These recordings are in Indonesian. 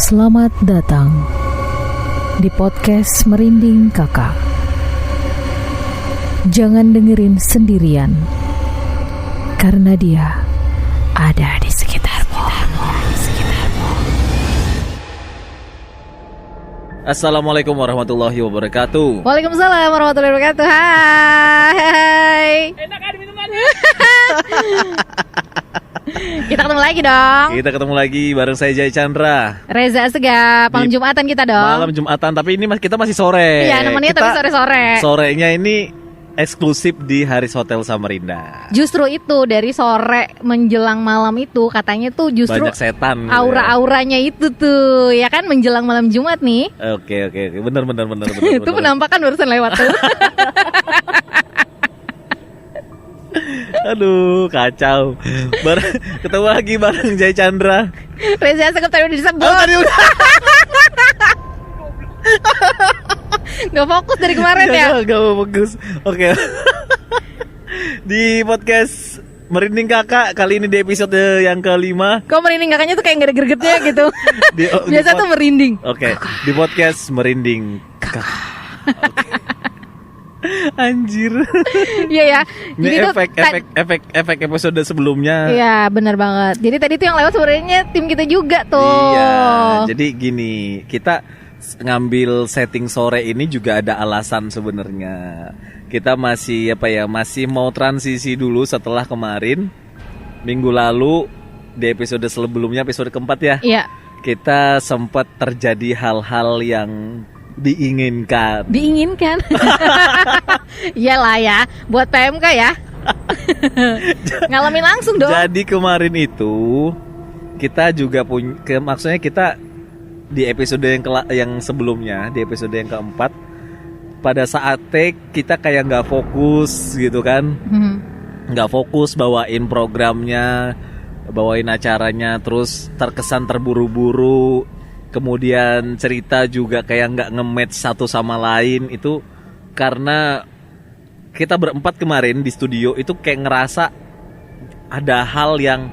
Selamat datang di podcast Merinding Kakak. Jangan dengerin sendirian, karena dia ada di sekitarmu. Assalamualaikum warahmatullahi wabarakatuh. Waalaikumsalam warahmatullahi wabarakatuh. Hai. Enak kan minumannya? Kita ketemu lagi dong. Kita ketemu lagi bareng saya Jai Chandra. Reza Segap. Malam Jumatan kita dong. Malam Jumatan, tapi ini kita masih sore. Iya, namanya tapi sore-sore. Sorenya ini eksklusif di Haris Hotel Samarinda. Justru itu dari sore menjelang malam itu katanya tuh justru banyak setan. Aura-auranya itu tuh, ya kan menjelang malam Jumat nih. Oke. Benar. Itu penampakan barusan lewat tuh. Aduh, kacau. Ketemu lagi bareng Jai Chandra. Reza Segap tadi udah disebut. Oh, tadi udah. Gak fokus dari kemarin ya. Gak fokus. Oke. Di podcast Merinding Kakak kali ini di episode yang ke-5. Kok merinding kakaknya tuh kayak gak ada gregetnya gitu. Biasa tuh merinding. Oke. Di podcast Merinding Kakak. Okay. Anjir. Iya ya. Ini efek episode sebelumnya. Iya, benar banget. Jadi tadi tuh yang lewat sebenarnya tim kita juga tuh. Iya. Jadi gini, kita ngambil setting sore ini juga ada alasan sebenarnya. Kita masih masih mau transisi dulu setelah kemarin minggu lalu di episode sebelumnya, episode keempat ya. Iya. Kita sempat terjadi hal-hal yang diinginkan. Iyalah ya, buat PMK ya. Ngalamin langsung dong. Jadi kemarin itu kita juga maksudnya kita di episode yang sebelumnya, di episode yang keempat, pada saat take kita kayak nggak fokus gitu kan, nggak fokus bawain programnya, bawain acaranya, terus terkesan terburu-buru. Kemudian cerita juga kayak nggak nge-match satu sama lain. Itu karena kita berempat kemarin di studio itu kayak ngerasa ada hal yang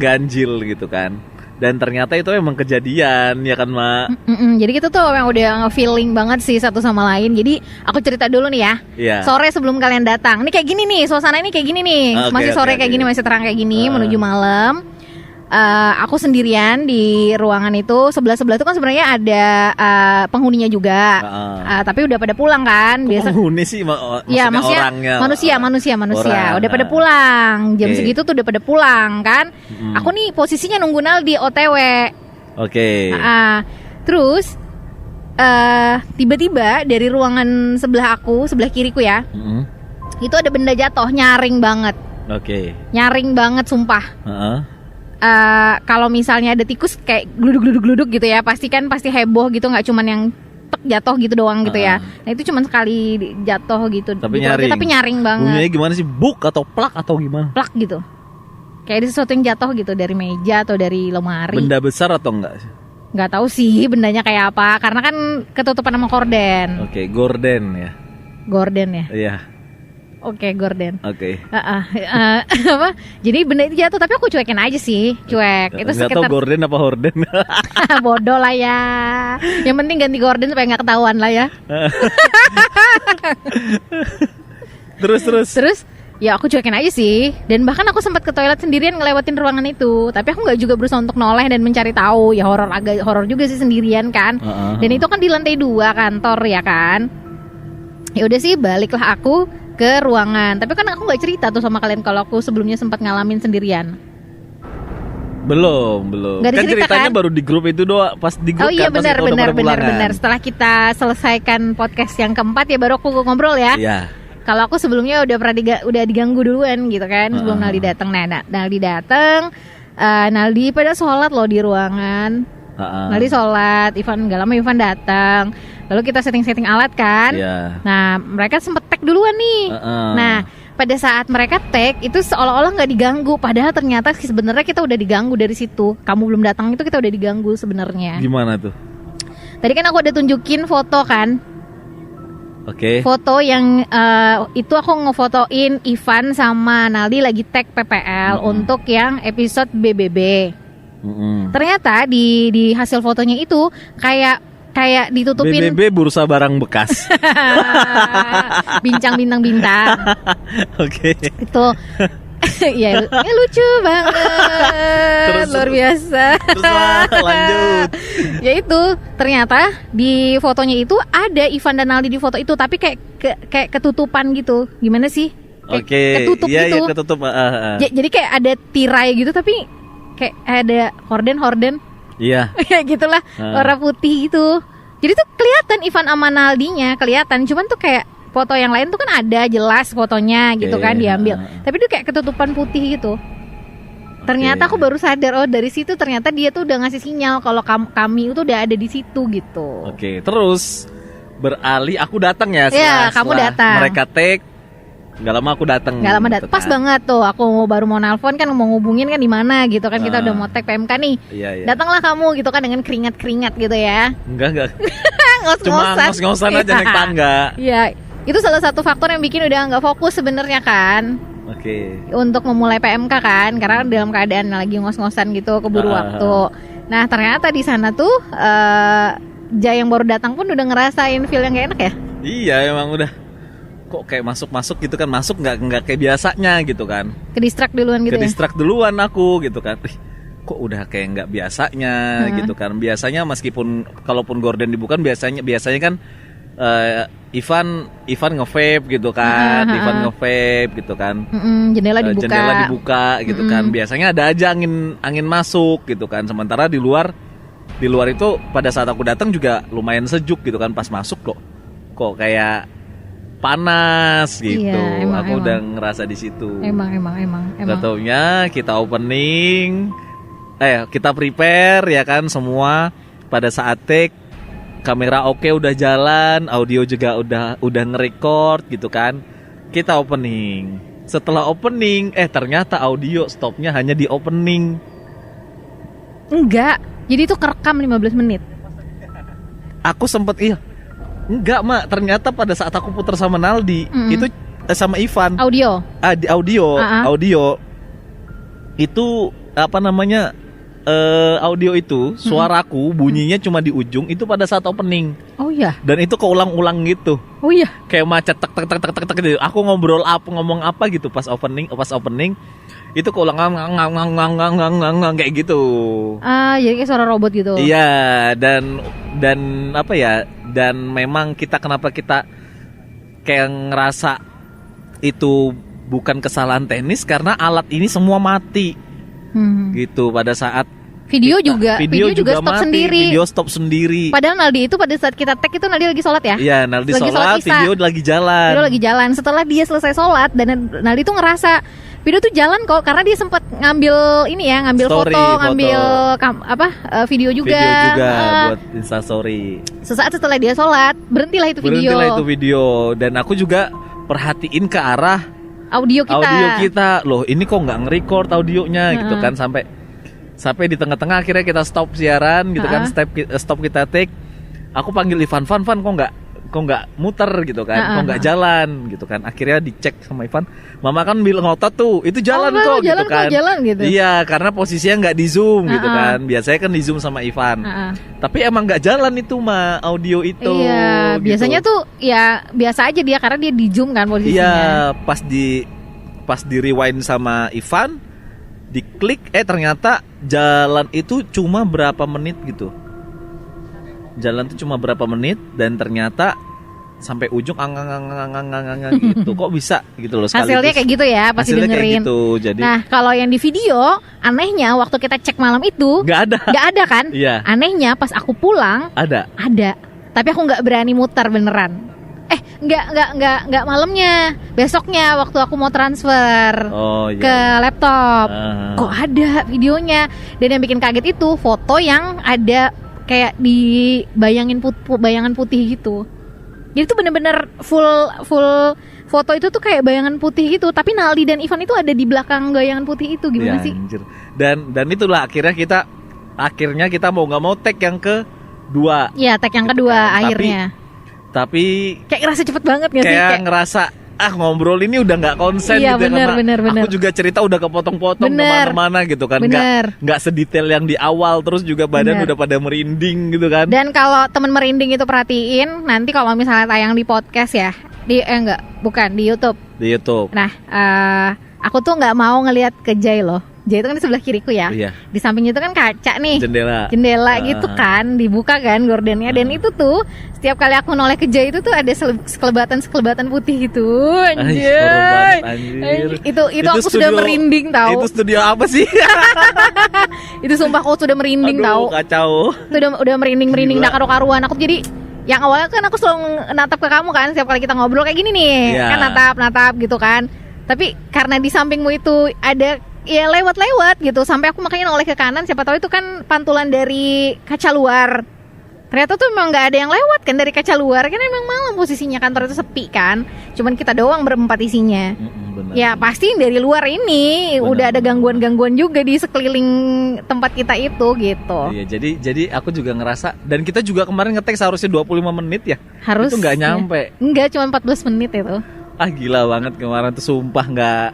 ganjil gitu kan. Dan ternyata itu emang kejadian, ya kan Mak? Jadi kita tuh emang udah nge-feeling banget sih satu sama lain. Jadi aku cerita dulu nih ya. Yeah. Sore sebelum kalian datang, ini kayak gini nih, suasana ini kayak gini nih. Masih sore kayak gini, masih terang kayak gini, menuju malam. Aku sendirian di ruangan itu. Sebelah-sebelah itu kan sebenarnya ada penghuninya juga. Tapi udah pada pulang kan. Biasa penghuni sih maksudnya orangnya. Manusia. Udah pada pulang. Jam segitu tuh udah pada pulang kan. Aku nih posisinya nunggu Naldi OTW. Oke. Terus tiba-tiba dari ruangan sebelah kiriku ya. Itu ada benda jatuh, nyaring banget. Oke. Nyaring banget sumpah. Kalau misalnya ada tikus kayak gluduk gitu ya, pasti heboh gitu, nggak cuman yang jatuh gitu doang gitu ya. Nah itu cuman sekali jatuh gitu. Tapi gitu nyaring. Tapi nyaring banget. Bunyinya gimana sih? Buk atau plak atau gimana? Plak gitu. Kayak ada sesuatu yang jatuh gitu dari meja atau dari lemari. Benda besar atau enggak? Nggak tahu sih bendanya kayak apa, karena kan ketutupan sama korden. Oke, gorden ya. Gorden ya. Iya. Oke, gorden. Oke. Apa? Jadi benda itu jatuh, tapi aku cuekin aja sih, cuek. Itu sekitar. Nggak tahu gorden apa horden. Bodoh lah ya. Yang penting ganti gorden supaya nggak ketahuan lah ya. Terus ya aku cuekin aja sih. Dan bahkan aku sempat ke toilet sendirian ngelewatin ruangan itu. Tapi aku nggak juga berusaha untuk noleh dan mencari tahu. Ya agak horor juga sih sendirian kan. Dan itu kan di lantai 2 kantor ya kan. Ya udah sih, baliklah aku ke ruangan. Tapi kan aku nggak cerita tuh sama kalian kalau aku sebelumnya sempat ngalamin sendirian. Belum. Gak kan ceritanya kan? Baru di grup itu doang, pas di grup. Oh iya, kan benar. Setelah kita selesaikan podcast yang keempat ya baru aku ngobrol ya. Iya. Kalau aku sebelumnya udah diganggu duluan gitu kan sebelum Naldi datang. Nah, Naldi datang, Naldi pada sholat loh di ruangan. Naldi sholat, Ivan datang. Lalu kita setting alat kan. Nah mereka sempet tag duluan nih. Nah pada saat mereka tag itu seolah-olah nggak diganggu, padahal ternyata sebenarnya kita udah diganggu dari situ. Kamu belum datang itu kita udah diganggu sebenarnya. Gimana tuh? Tadi kan aku udah tunjukin foto kan. Oke. Foto yang itu aku ngefotoin Ivan sama Naldi lagi tag PPL untuk yang episode BBB. Ternyata di hasil fotonya itu kayak ditutupin BBB bursa barang bekas. bincang bintang. Oke. Itu ya lucu banget. Luar biasa. Terus lanjut. Ya itu ternyata di fotonya itu ada Ivan dan Naldi di foto itu, tapi kayak ketutupan gitu. Gimana sih? Oke. Ketutup iya, gitu. Iya, ketutup. Jadi kayak ada tirai gitu, tapi kayak ada horden. Iya. Kayak gitulah, warna putih gitu. Jadi tuh kelihatan Ivan sama Naldinya kelihatan, cuman tuh kayak foto yang lain tuh kan ada jelas fotonya gitu kan diambil. Tapi itu kayak ketutupan putih gitu. Ternyata aku baru sadar, dari situ ternyata dia tuh udah ngasih sinyal kalau kami itu udah ada di situ gitu. Oke, terus beralih aku datang ya. Iya, kamu datang. Mereka take, nggak lama aku datang. Nggak lama datang. Pas banget tuh, aku baru mau nelpon kan, mau ngubungin kan di mana gitu kan, kita udah mau tag PMK nih. Iya. Datanglah kamu gitu kan dengan keringat gitu ya. Enggak. Ngos-ngosan. Cuma ngos-ngosan aja naik tangga. Iya. Itu salah satu faktor yang bikin udah nggak fokus sebenarnya kan. Oke. Untuk memulai PMK kan, karena dalam keadaan lagi ngos-ngosan gitu, keburu waktu. Nah ternyata di sana tuh Jay yang baru datang pun udah ngerasain feel yang gak enak ya. Iya emang udah. Kok kayak masuk gitu kan, masuk nggak kayak biasanya gitu kan. Ke-distract duluan gitu. Ke-distract duluan aku gitu kan. Kok udah kayak nggak biasanya gitu kan. Biasanya meskipun kalaupun gorden dibuka biasanya kan Ivan nge-vape gitu kan, Ivan nge-vape gitu kan. Jendela dibuka gitu kan. Biasanya ada aja angin masuk gitu kan. Sementara di luar itu pada saat aku datang juga lumayan sejuk gitu kan. Pas masuk kok kayak panas gitu. Iya, aku udah ngerasa di situ. Emang. Tentunya kita opening, kita prepare ya kan semua. Pada saat take kamera oke udah jalan, audio juga udah nge-record gitu kan. Kita opening. Setelah opening, ternyata audio stopnya hanya di opening. Enggak. Jadi itu kerekam 15 menit. Aku sempet enggak, Mak. Ternyata pada saat aku putar sama Naldi, itu sama Ivan. Audio. Audio. Itu apa namanya? Audio itu suaraku bunyinya cuma di ujung itu pada saat opening. Oh iya. Dan itu keulang-ulang gitu. Oh iya. Kayak macet tek gitu. Aku ngomong apa gitu pas opening itu keulang kayak gitu. Jadi kayak suara robot gitu. Iya, dan apa ya? Dan memang kenapa kita kayak ngerasa itu bukan kesalahan teknis karena alat ini semua mati. Gitu pada saat video juga stop mati, sendiri. Video stop sendiri. Padahal Naldi itu pada saat kita tag itu Naldi lagi sholat ya. Iya, Naldi sholat, video lagi jalan. Setelah dia selesai sholat dan Naldi tuh ngerasa video tuh jalan kok karena dia sempat ngambil foto, video juga buat Instastory. Sesaat setelah dia sholat, berhentilah itu video. Dan aku juga perhatiin ke arah audio kita. Loh, ini kok nggak nge-record audionya gitu kan sampai di tengah-tengah akhirnya kita stop siaran gitu kan, stop kita take. Aku panggil Ivan, kok nggak muter gitu kan, kok nggak jalan gitu kan. Akhirnya dicek sama Ivan, Mama kan bilang ngotot tuh, itu jalan gitu kan. Iya, karena posisinya nggak di zoom gitu kan. Biasanya kan di zoom sama Ivan. Tapi emang nggak jalan itu audio itu. Iya, gitu. Biasanya tuh ya biasa aja dia karena dia di zoom kan posisinya. Iya, pas di rewind sama Ivan, diklik ternyata jalan itu cuma berapa menit gitu. Jalan tuh cuma berapa menit dan ternyata sampai ujung gitu. Kok bisa gitu loh sekaligus. Hasilnya kayak gitu ya pas didengerin. Kayak gitu, jadi. Nah, kalau yang di video anehnya waktu kita cek malam itu nggak ada kan? Iya. Anehnya pas aku pulang ada. Tapi aku nggak berani muter beneran. Nggak malamnya. Besoknya waktu aku mau transfer ke laptop. Kok ada videonya. Dan yang bikin kaget itu foto yang ada kayak dibayangin bayangan putih gitu. Jadi itu bener-bener full foto itu tuh kayak bayangan putih gitu. Tapi Naldi dan Ivan itu ada di belakang bayangan putih itu. Gimana sih? Anjir. Dan itulah akhirnya kita mau nggak mau tag yang kedua. Iya, tag yang kedua akhirnya. Tapi kayak ngerasa cepet banget gak sih? Kayak ngerasa ngobrol ini udah nggak konsen Iya, gitu bener, karena bener. aku juga cerita udah kepotong-potong Bener. kemana-mana gitu kan, Bener. nggak sedetail yang di awal, terus juga badan Bener. udah pada merinding gitu kan. Dan kalau temen merinding itu perhatiin, nanti kalau misalnya tayang di podcast ya, bukan di YouTube. Di YouTube. Nah, aku tuh nggak mau ngelihat ke Jay loh. Jay itu kan di sebelah kiriku ya. Iya. Di sampingnya itu kan kaca nih. Jendela. Gitu kan, dibuka kan gordennya. Dan itu tuh setiap kali aku noleh ke Jay itu tuh ada sekelebatan putih gitu. Anjir. Itu aku sudah merinding tahu. Itu studio apa sih? Itu sumpah aku sudah merinding tahu. Kacau. Itu udah merinding Gila. dak karu-karuan. Aku jadi yang awalnya kan aku selalu natap ke kamu kan setiap kali kita ngobrol kayak gini nih. Iya. Kan natap gitu kan. Tapi karena di sampingmu itu ada ya lewat gitu, sampai aku makanya noleh ke kanan, siapa tahu itu kan pantulan dari kaca luar. Ternyata tuh memang nggak ada yang lewat kan dari kaca luar, kan emang malam posisinya, kantor itu sepi kan, cuman kita doang berempat isinya. Bener. Ya pasti dari luar ini udah ada gangguan-gangguan juga di sekeliling tempat kita itu gitu. Iya, jadi aku juga ngerasa, dan kita juga kemarin ngetek seharusnya 25 menit ya. Harus itu nggak nyampe. Enggak, cuma 14 menit itu. Gila banget kemarin tuh, sumpah nggak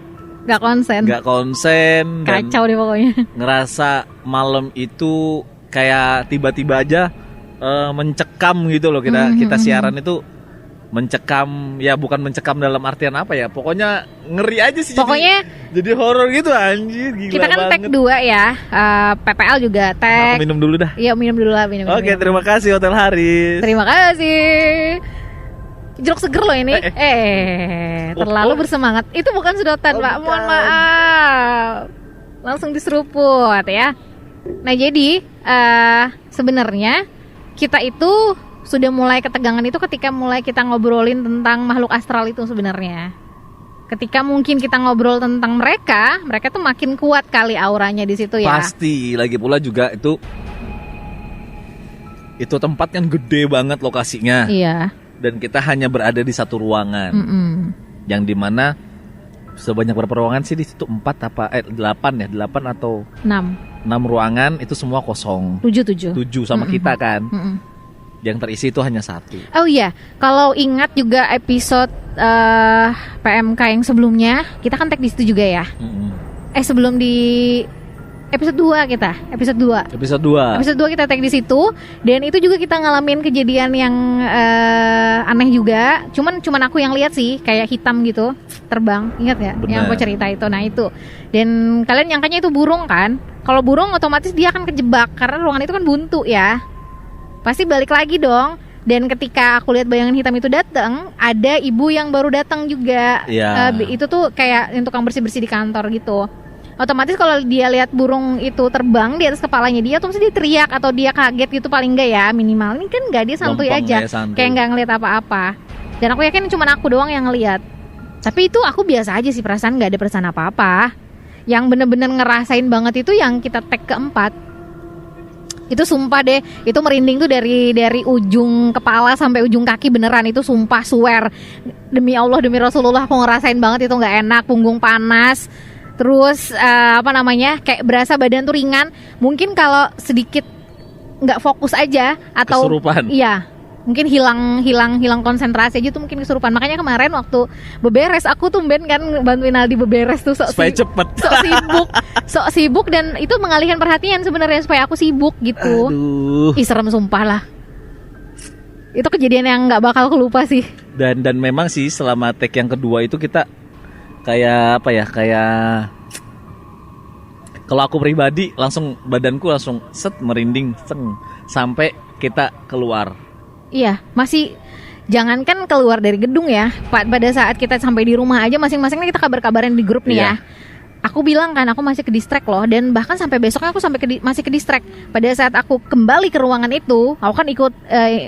konsen. Kacau deh pokoknya. Ngerasa malam itu kayak tiba-tiba aja mencekam gitu loh, kita siaran itu mencekam, ya bukan mencekam dalam artian apa ya, pokoknya ngeri aja sih. Pokoknya jadi horor gitu, anjir, gila kita kan banget. tag 2 ya, PPL juga tag. Aku minum dulu dah. Iya, minum dulu lah. Oke, terima kasih Hotel Haris. Terima kasih. Jeruk seger loh ini. Terlalu bersemangat. Itu bukan sedotan, Pak. Mohon maaf. Langsung diseruput ya. Nah, jadi sebenarnya kita itu sudah mulai ketegangan itu ketika mulai kita ngobrolin tentang makhluk astral itu sebenarnya. Ketika mungkin kita ngobrol tentang mereka tuh makin kuat kali auranya di situ ya. Pasti, lagi pula juga itu tempat yang gede banget lokasinya. Iya. Dan kita hanya berada di satu ruangan, yang dimana sebanyak berapa ruangan sih di situ? 8 atau 6 ruangan, itu semua kosong. 7 sama kita kan. Yang terisi itu hanya 1. Oh iya, kalau ingat juga episode PMK yang sebelumnya, kita kan tag di situ juga ya. Sebelum di episode 2 kita tag di situ, dan itu juga kita ngalamin kejadian yang aneh juga. Cuman aku yang lihat sih, kayak hitam gitu terbang, ingat ya? Yang aku cerita itu. Nah itu, dan kalian nyangkanya itu burung kan? Kalau burung otomatis dia akan kejebak karena ruangan itu kan buntu ya, pasti balik lagi dong. Dan ketika aku lihat bayangan hitam itu datang, ada ibu yang baru datang juga. Itu tuh kayak yang tukang bersih-bersih di kantor gitu. Otomatis kalau dia lihat burung itu terbang di atas kepalanya dia, otomatis dia teriak atau dia kaget gitu paling enggak ya, minimal. Ini kan enggak, dia santuy aja, kayak enggak ngeliat apa-apa. Dan aku yakin cuma aku doang yang ngeliat. Tapi itu aku biasa aja sih, perasaan enggak ada perasaan apa-apa. Yang bener-bener ngerasain banget itu yang kita tag keempat. Itu sumpah deh, itu merinding tuh dari ujung kepala sampai ujung kaki beneran, itu sumpah swear. Demi Allah, demi Rasulullah, aku ngerasain banget itu nggak enak, punggung panas. Terus kayak berasa badan tuh ringan. Mungkin kalau sedikit nggak fokus aja atau kesurupan. Iya, mungkin hilang konsentrasi aja tuh mungkin kesurupan. Makanya kemarin waktu beberes, aku tumben kan bantuin Aldi beberes tuh supaya cepet. Sok sibuk dan itu mengalihkan perhatian sebenarnya supaya aku sibuk gitu. Aduh. Serem sumpah lah. Itu kejadian yang nggak bakal kelupa sih. Dan memang sih selama take yang kedua itu kita kayak kalau aku pribadi badanku langsung merinding sampai kita keluar. Iya, masih jangankan keluar dari gedung ya. Pada saat kita sampai di rumah aja masing-masing kita kabar-kabarin di grup nih ya. Aku bilang kan aku masih ke distract loh, dan bahkan sampai besoknya aku masih ke distract. Pada saat aku kembali ke ruangan itu, aku kan ikut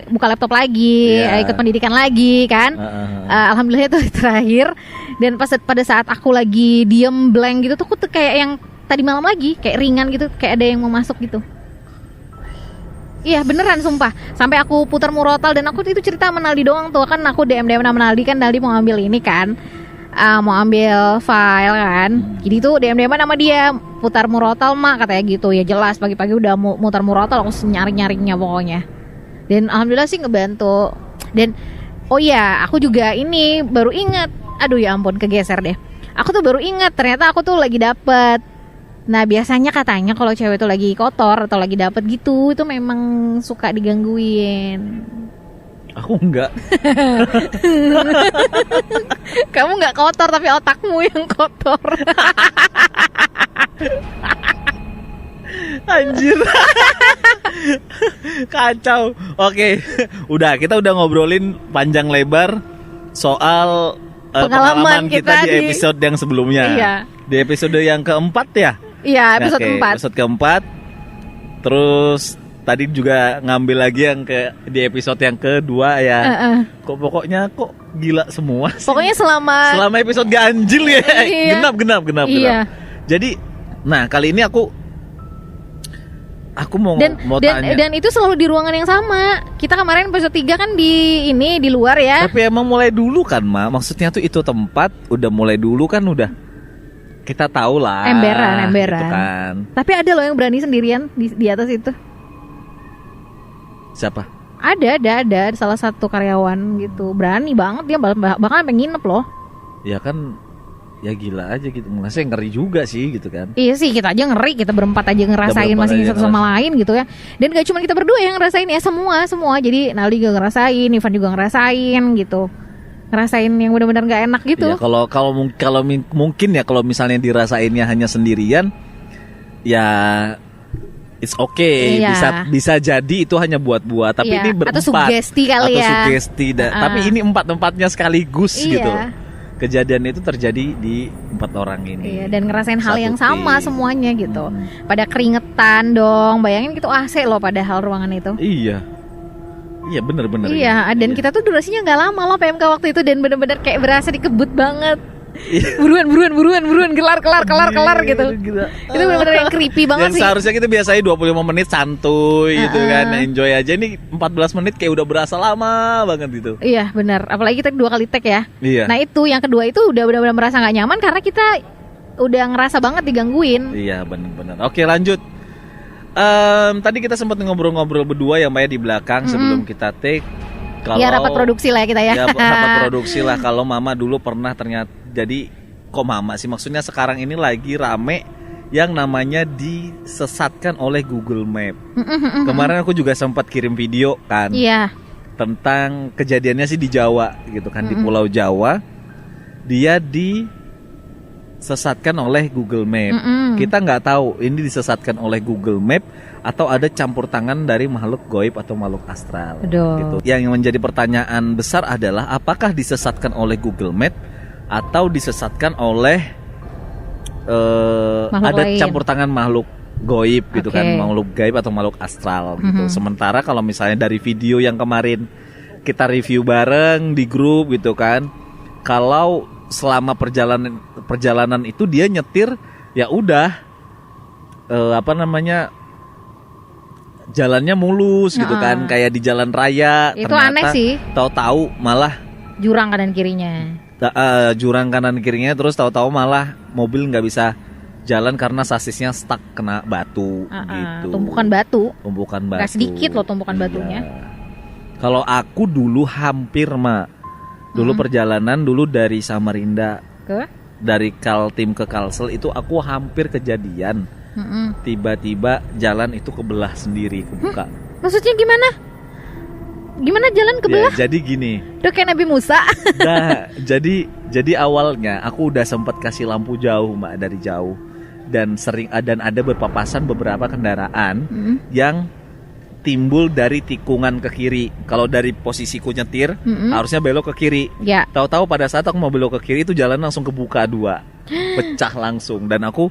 buka laptop lagi, ikut pendidikan lagi kan. Alhamdulillah itu terakhir. Dan pada saat aku lagi diem blank gitu tuh, aku tuh kayak yang tadi malam lagi, kayak ringan gitu, kayak ada yang mau masuk gitu. Iya beneran sumpah. Sampai aku putar murotal, dan aku itu cerita sama Naldi doang tuh. Kan aku DM sama Naldi, kan Naldi mau ambil ini kan, mau ambil file kan. Jadi tuh DM sama dia, putar murotal mak katanya gitu. Ya jelas pagi-pagi udah mutar murotal, aku nyari-nyarinya pokoknya. Dan alhamdulillah sih ngebantu. Dan oh iya, aku juga ini baru ingat aduh ya ampun kegeser deh. Aku tuh baru ingat ternyata aku tuh lagi dapet. Nah biasanya katanya kalau cewek tuh lagi kotor atau lagi dapet gitu, itu memang suka digangguin. Aku enggak. Kamu nggak kotor tapi otakmu yang kotor. Anjir. Kacau. Oke, kita udah ngobrolin panjang lebar soal pengalaman kita di episode yang sebelumnya. Iya. Di episode yang keempat ya? Iya, episode keempat. Episode keempat. Terus tadi juga ngambil lagi yang di episode yang kedua ya. Pokoknya gila semua sih. Pokoknya selama episode ganjil ya. Iya. Genap. Iya. Jadi, nah kali ini aku mau tanya. Dan itu selalu di ruangan yang sama. Kita kemarin episode 3 kan di luar ya. Tapi emang mulai dulu kan, Ma. Maksudnya tuh itu tempat udah mulai dulu kan udah kita tahu lah. Emberan. Gitu kan. Tapi ada loh yang berani sendirian di atas itu. Siapa? Ada salah satu karyawan gitu. Berani banget dia bahkan sampai nginep loh. Ya kan. Ya gila aja gitu. Ngerasa ngeri juga sih gitu kan. Iya sih, kita aja ngeri, kita berempat aja ngerasain masing satu sama lain gitu ya. Dan gak cuma kita berdua yang ngerasain ya, semua. Jadi Naldi juga ngerasain, Ivan juga ngerasain gitu. Ngerasain yang benar-benar gak enak gitu. Ya kalau mungkin ya kalau misalnya dirasainnya hanya sendirian, ya it's okay. Iya. Bisa jadi itu hanya buat-buat. Tapi iya. ini berempat. Atau sugesti kali ya. Tapi ini empat-empatnya sekaligus iya. gitu. Kejadian itu terjadi di 4 orang ini. Iya, dan ngerasain hal yang sama semuanya gitu. Pada keringetan dong. Bayangin gitu AC loh padahal ruangan itu. Iya. Iya benar. Iya, dan kita tuh durasinya nggak lama loh PMK waktu itu dan benar-benar kayak berasa dikebut banget. Buruan kelar gitu. Gila. Itu benar-benar yang creepy banget yang sih. Seharusnya kita biasanya 25 menit santuy gitu kan, enjoy aja. Ini 14 menit kayak udah berasa lama banget gitu. Iya benar, apalagi kita 2 kali take ya. Iya. Nah itu yang kedua itu udah benar-benar merasa nggak nyaman karena kita udah ngerasa banget digangguin. Iya benar. Oke lanjut. Tadi kita sempat ngobrol-ngobrol berdua ya Mbak ya di belakang sebelum kita take. Ya rapat produksi lah ya kita ya. Ya rapat produksi lah. Kalau Mama dulu pernah ternyata. Jadi kok Mama sih, maksudnya sekarang ini lagi rame yang namanya disesatkan oleh Google Map. Kemarin aku juga sempat kirim video kan. Iya. Tentang kejadiannya sih di Jawa gitu kan, di Pulau Jawa. Dia disesatkan oleh Google Map. Kita nggak tahu ini disesatkan oleh Google Map atau ada campur tangan dari makhluk goib atau makhluk astral. Gitu. Yang menjadi pertanyaan besar adalah apakah disesatkan oleh Google Map atau disesatkan oleh ada lain. Campur tangan makhluk goib gitu kan, makhluk gaib atau makhluk astral gitu. Sementara kalau misalnya dari video yang kemarin kita review bareng di grup gitu kan, kalau selama perjalanan itu dia nyetir ya udah jalannya mulus gitu kan, kayak di jalan raya. Itu aneh sih. Tahu-tahu malah jurang kanan kirinya. Jurang kanan kirinya, terus tahu-tahu malah mobil nggak bisa jalan karena sasisnya stuck kena batu gitu. Tumpukan batu. Gak sedikit loh tumpukan batunya. Kalau aku dulu hampir dulu perjalanan dulu dari Samarinda dari Kaltim ke Kalsel itu aku hampir kejadian. Tiba-tiba jalan itu kebelah sendiri, kebuka. Maksudnya gimana? Gimana jalan kebelah? Ya, jadi gini. Udah kayak Nabi Musa. Nah, jadi awalnya aku udah sempat kasih lampu jauh Mbak, dari jauh. Dan ada berpapasan beberapa kendaraan yang timbul dari tikungan ke kiri. Kalau dari posisiku nyetir harusnya belok ke kiri. Ya. Tahu-tahu pada saat aku mau belok ke kiri itu jalan langsung kebuka 2. Pecah langsung. Dan aku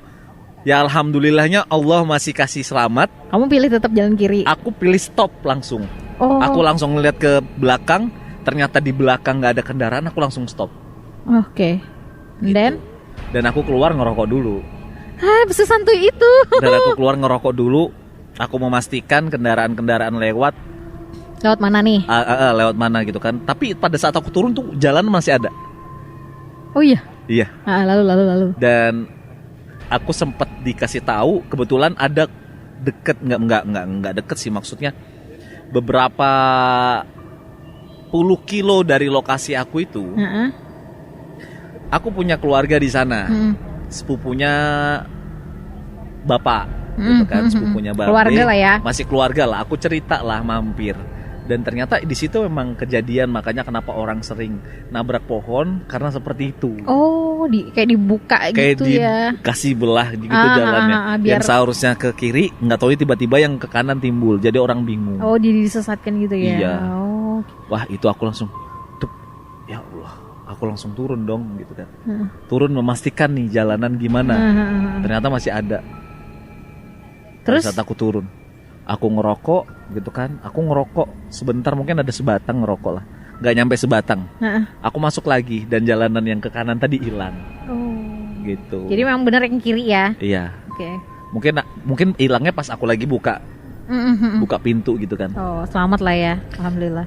ya alhamdulillahnya Allah masih kasih selamat. Kamu pilih tetap jalan kiri? Aku pilih stop langsung. Aku langsung ngeliat ke belakang, ternyata di belakang nggak ada kendaraan, aku langsung stop. Oke. Gitu. Dan aku keluar ngerokok dulu. Sesantuy itu. Dan aku keluar ngerokok dulu. Aku memastikan kendaraan-kendaraan lewat. Lewat mana nih? Lewat mana gitu kan. Tapi pada saat aku turun tuh jalan masih ada. Oh iya? Iya. Lalu. Dan aku sempat dikasih tahu, kebetulan ada deket, nggak deket sih maksudnya. Beberapa puluh kilo dari lokasi aku itu aku punya keluarga di sana, sepupunya bapak, gitu kan, sepupunya bapak, keluarga lah ya, masih keluarga lah. Aku cerita lah mampir, dan ternyata di situ memang kejadian, makanya kenapa orang sering nabrak pohon karena seperti itu. Oh, kayak dibuka kayak gitu ya, kasih belah gitu jalannya, biar... yang seharusnya ke kiri nggak tahu tiba-tiba yang ke kanan timbul, jadi orang bingung. Oh, jadi disesatkan gitu ya. Iya. Oh. Wah, itu aku langsung ya Allah, aku langsung turun dong gitu kan. Turun memastikan nih jalanan gimana. Ternyata masih ada. Terus saat aku turun, aku ngerokok gitu kan. Aku ngerokok sebentar, mungkin ada sebatang ngerokok lah. Nggak nyampe sebatang. Aku masuk lagi dan jalanan yang ke kanan tadi hilang. Oh. Gitu. Jadi memang benar yang kiri ya. Iya. Oke. Mungkin hilangnya pas aku lagi buka pintu gitu kan. Oh, selamat lah ya, alhamdulillah.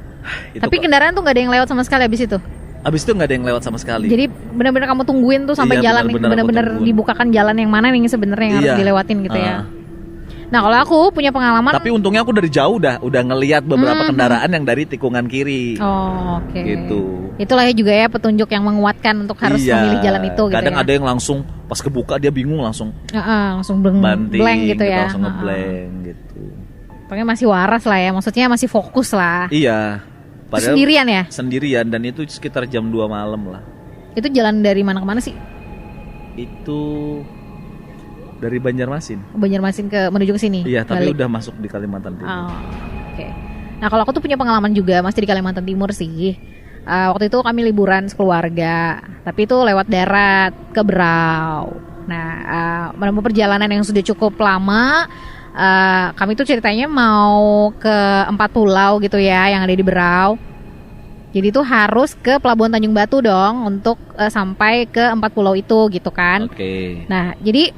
Tapi kok, kendaraan tuh nggak ada yang lewat sama sekali abis itu? Abis itu nggak ada yang lewat sama sekali. Jadi benar-benar kamu tungguin tuh sampai jalan, benar-benar dibukakan jalan yang mana nih sebenarnya yang harus dilewatin gitu ya. Nah, kalau aku punya pengalaman. Tapi untungnya aku dari jauh udah ngelihat beberapa kendaraan yang dari tikungan kiri. Oh, oke. Gitu. Itulah ya juga ya petunjuk yang menguatkan untuk harus memilih jalan itu. Kadang gitu ya. ada yang langsung pas kebuka dia bingung langsung. Langsung blank gitu ya. Langsung ngeblank gitu. Pokoknya masih waras lah ya, maksudnya masih fokus lah. Iya. Padahal sendirian ya? Sendirian, dan itu sekitar jam 2 malam lah. Itu jalan dari mana ke mana sih? Itu dari Banjarmasin. Banjarmasin menuju ke sini. Iya, tapi udah masuk di Kalimantan Timur. Oh, oke. Nah, kalau aku tuh punya pengalaman juga masih di Kalimantan Timur sih. Waktu itu kami liburan sekeluarga, tapi itu lewat darat ke Berau. Nah, menempuh perjalanan yang sudah cukup lama. Kami tuh ceritanya mau ke 4 pulau gitu ya yang ada di Berau. Jadi tuh harus ke Pelabuhan Tanjung Batu dong untuk sampai ke 4 pulau itu gitu kan. Oke. Nah, jadi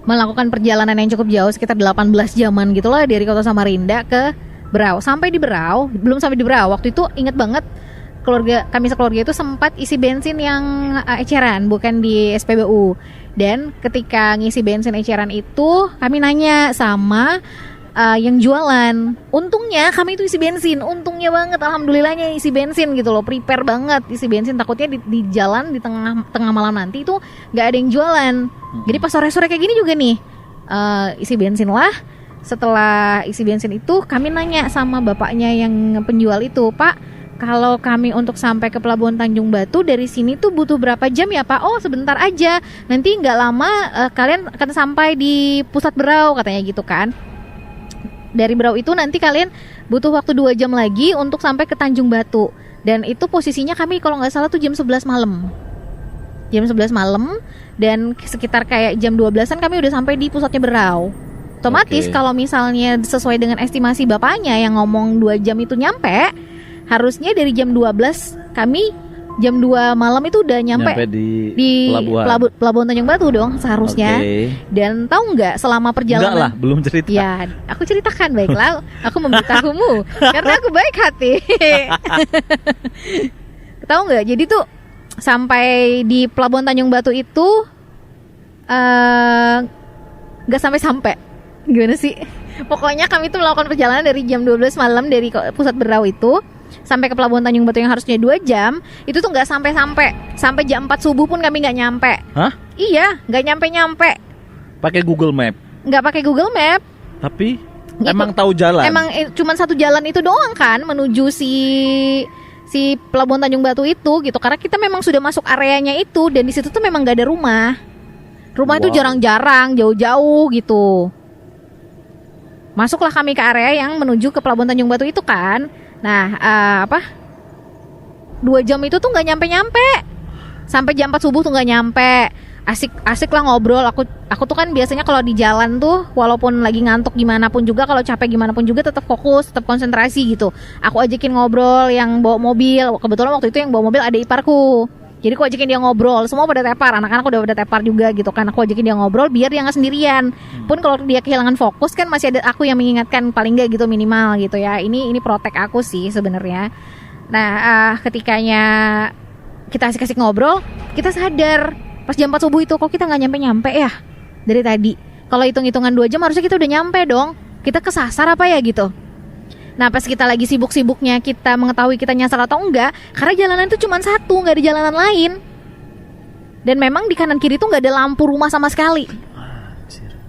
melakukan perjalanan yang cukup jauh sekitar 18 jaman gitu lah dari Kota Samarinda ke Berau. Sampai di Berau, belum sampai di Berau, waktu itu inget banget kami sekeluarga itu sempat isi bensin yang eceran, bukan di SPBU. Dan ketika ngisi bensin eceran itu kami nanya sama yang jualan. Untungnya kami itu isi bensin, untungnya banget, alhamdulillahnya isi bensin gitu loh, prepare banget isi bensin, takutnya di jalan di tengah malam nanti itu nggak ada yang jualan. Jadi pas sore-sore kayak gini juga nih isi bensin lah. Setelah isi bensin itu kami nanya sama bapaknya yang penjual itu, Pak, kalau kami untuk sampai ke Pelabuhan Tanjung Batu dari sini tuh butuh berapa jam ya Pak? Oh, sebentar aja, nanti nggak lama kalian akan sampai di pusat Berau, katanya gitu kan. Dari Berau itu nanti kalian butuh waktu 2 jam lagi untuk sampai ke Tanjung Batu. Dan itu posisinya kami kalau nggak salah tuh jam 11 malam. Jam 11 malam, dan sekitar kayak jam 12-an kami udah sampai di pusatnya Berau. Otomatis kalau misalnya sesuai dengan estimasi bapaknya yang ngomong 2 jam itu nyampe, harusnya dari jam 12 kami jam 2 malam itu udah nyampe di Pelabuhan Tanjung Batu dong seharusnya. Dan tahu nggak selama perjalanan? Enggak lah, belum cerita. Ya, aku ceritakan, baiklah. Aku memberitahumu karena aku baik hati. Tahu nggak? Jadi tuh sampai di Pelabuhan Tanjung Batu itu nggak sampai. Gimana sih? Pokoknya kami tuh melakukan perjalanan dari jam 12 malam dari pusat Berau itu sampai ke Pelabuhan Tanjung Batu yang harusnya 2 jam, itu tuh nggak sampai jam 4 subuh pun kami nggak nyampe. Hah? Iya, nggak nyampe. Pakai Google Map? Nggak pakai Google Map. Tapi gitu. Emang tahu jalan? Emang cuma satu jalan itu doang kan menuju si Pelabuhan Tanjung Batu itu gitu. Karena kita memang sudah masuk areanya itu, dan di situ tuh memang nggak ada rumah. Rumah itu jarang-jarang, jauh-jauh gitu. Masuklah kami ke area yang menuju ke Pelabuhan Tanjung Batu itu kan. Nah, 2 jam itu tuh nggak nyampe. Sampai jam 4 subuh tuh nggak nyampe. Asik lah ngobrol. Aku tuh kan biasanya kalau di jalan tuh, walaupun lagi ngantuk gimana pun juga, kalau capek gimana pun juga, tetap fokus, tetap konsentrasi gitu. Aku ajakin ngobrol yang bawa mobil. Kebetulan waktu itu yang bawa mobil ada iparku. Jadi aku ajakin dia ngobrol, semua pada tepar, anak-anak udah pada tepar juga gitu kan. Aku ajakin dia ngobrol biar dia nggak sendirian. Pun kalau dia kehilangan fokus kan masih ada aku yang mengingatkan, paling nggak gitu minimal gitu ya. Ini protek aku sih sebenarnya. Nah, ketikanya kita asik-asik ngobrol, kita sadar pas jam 4 subuh itu kok kita nggak nyampe ya dari tadi. Kalau hitung-hitungan 2 jam harusnya kita udah nyampe dong. Kita kesasar apa ya gitu. Nah, pas kita lagi sibuk-sibuknya kita mengetahui kita nyasar atau enggak, karena jalanan itu cuma satu, nggak ada jalanan lain. Dan memang di kanan kiri tuh nggak ada lampu rumah sama sekali.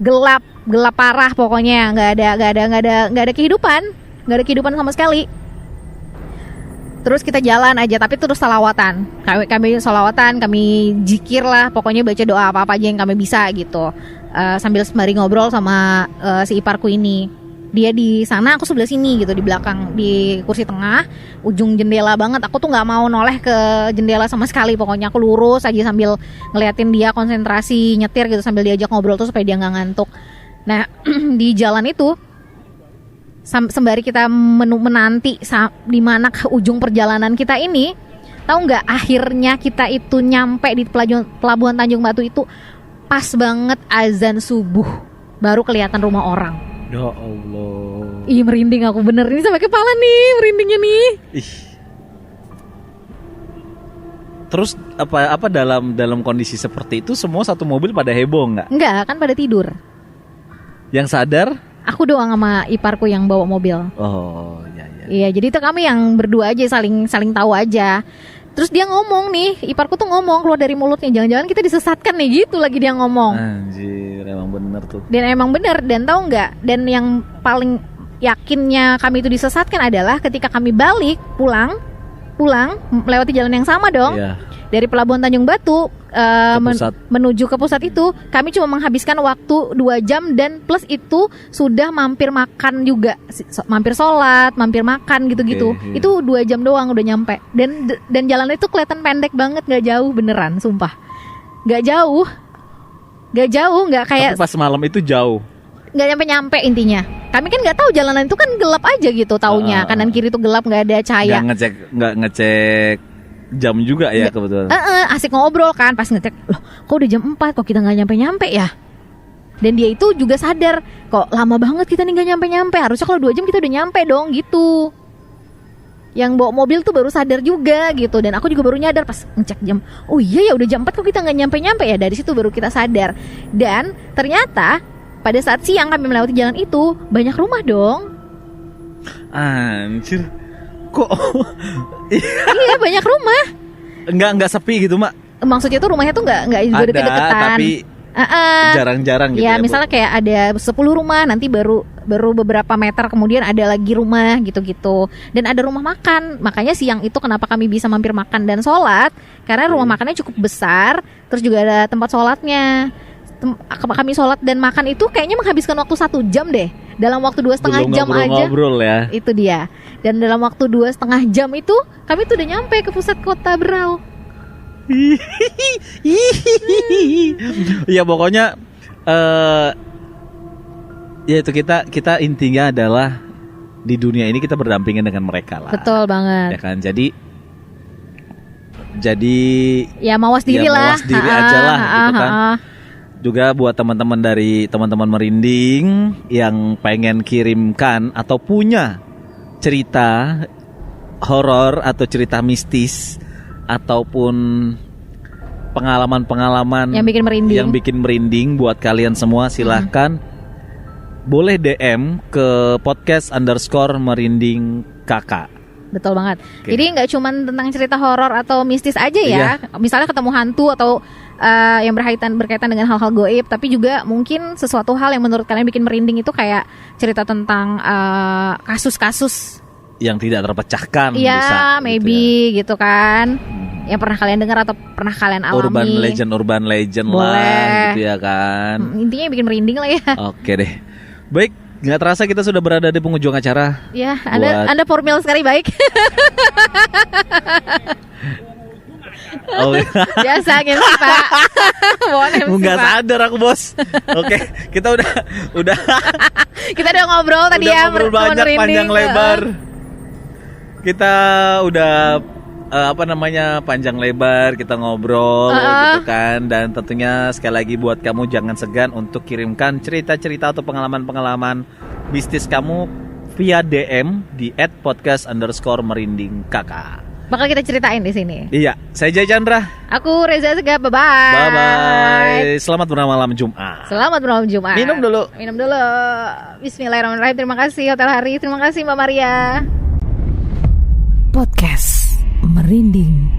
Gelap parah pokoknya, nggak ada kehidupan sama sekali. Terus kita jalan aja, tapi terus salawatan. Kami salawatan, kami zikir lah, pokoknya baca doa apa aja yang kami bisa gitu. Sambil sembari ngobrol sama si iparku ini. Dia di sana, aku sebelah sini gitu, di belakang, di kursi tengah, ujung jendela banget. Aku tuh nggak mau noleh ke jendela sama sekali. Pokoknya aku lurus aja sambil ngeliatin dia konsentrasi nyetir gitu, sambil diajak ngobrol tuh supaya dia nggak ngantuk. Nah di jalan itu sembari kita menanti di mana ke ujung perjalanan kita ini, tahu nggak akhirnya kita itu nyampe di pelabuhan Tanjung Batu itu pas banget azan subuh baru kelihatan rumah orang. Ya Allah. Ih merinding aku bener ini sampai kepala nih merindingnya nih. Ih. Terus apa dalam kondisi seperti itu semua satu mobil pada heboh nggak? Enggak, kan pada tidur. Yang sadar? Aku doang sama iparku yang bawa mobil. Oh, iya. Iya, jadi itu kami yang berdua aja saling tahu aja. Terus dia ngomong nih, iparku tuh ngomong keluar dari mulutnya, jangan-jangan kita disesatkan nih gitu lagi dia ngomong. Anjir, emang bener tuh. Dan emang bener, dan tahu nggak? Dan yang paling yakinnya kami itu disesatkan adalah ketika kami balik pulang melewati jalan yang sama dong. Iya. Dari Pelabuhan Tanjung Batu menuju ke pusat itu, kami cuma menghabiskan waktu 2 jam dan plus itu sudah mampir makan juga, mampir sholat, mampir makan gitu-gitu. Okay, iya. Itu 2 jam doang udah nyampe. Dan jalan itu kelihatan pendek banget, nggak jauh beneran, sumpah. Nggak jauh, nggak kayak. Tapi pas malam itu jauh. Nggak nyampe intinya. Kami kan nggak tahu jalanan itu kan gelap aja gitu taunya. Kanan kiri tuh gelap, nggak ada cahaya. Nggak ngecek jam juga ya kebetulan. Asik ngobrol kan, pas ngecek, loh kok udah jam 4 kok kita nggak nyampe ya. Dan dia itu juga sadar, kok lama banget kita nih nggak nyampe. Harusnya kalau 2 jam kita udah nyampe dong gitu. Yang bawa mobil tuh baru sadar juga gitu. Dan aku juga baru nyadar pas ngecek jam, oh iya ya udah jam 4 kok kita nggak nyampe ya. Dari situ baru kita sadar. Dan ternyata pada saat siang kami melewati jalan itu banyak rumah dong. Anjir, kok iya banyak rumah. Enggak sepi gitu mak. Maksudnya tuh rumahnya tuh nggak deket-deketan. Tapi jarang-jarang gitu ya. Ya Misalnya kayak ada 10 rumah, nanti baru beberapa meter kemudian ada lagi rumah gitu-gitu. Dan ada rumah makan. Makanya siang itu kenapa kami bisa mampir makan dan sholat, karena rumah makannya cukup besar. Terus juga ada tempat sholatnya. Kami sholat dan makan itu kayaknya menghabiskan waktu 1 jam deh. Dalam waktu 2,5 jam aja. Ngobrol ya. Itu dia. Dan dalam waktu 2,5 jam itu kami tuh udah nyampe ke pusat kota Berau. Ya pokoknya ya itu kita intinya adalah di dunia ini kita berdampingan dengan mereka lah. Betul banget. Ya kan, jadi ya mawas diri lah. Mawas diri aja lah gitu kan. Juga buat teman-teman dari teman-teman Merinding yang pengen kirimkan atau punya cerita horor atau cerita mistis ataupun pengalaman-pengalaman yang bikin merinding buat kalian semua, silahkan boleh DM ke podcast_merinding kakak. Betul banget. Okay. Jadi nggak cuma tentang cerita horor atau mistis aja ya. Iya. Misalnya ketemu hantu atau yang berkaitan dengan hal-hal goib, tapi juga mungkin sesuatu hal yang menurut kalian bikin merinding itu kayak cerita tentang kasus-kasus yang tidak terpecahkan. Iya, maybe gitu kan. Yang pernah kalian dengar atau pernah kalian alami. Urban legend boleh lah gitu ya kan. Intinya bikin merinding lah ya. Oke deh. Baik, nggak terasa kita sudah berada di penghujung acara. Ya, Anda formal sekali, baik. Oh, biasa gitu Pak. Nggak sadar aku bos. Oke, kita udah kita udah ngobrol tadi ya, ngobrol banyak panjang lebar. Kita udah panjang lebar kita ngobrol gitu kan. Dan tentunya sekali lagi buat kamu jangan segan untuk kirimkan cerita-cerita atau pengalaman-pengalaman mistis kamu via DM di @podcast_merindingkk. Bakal kita ceritain di sini. Iya, saya Jay Chandra. Aku Reza Segap. Bye bye. Bye bye. Selamat bermalam Jumat. Selamat bermalam Jumat. Minum dulu. Bismillahirrahmanirrahim. Terima kasih Hotel Hari. Terima kasih Mbak Maria. Podcast Merinding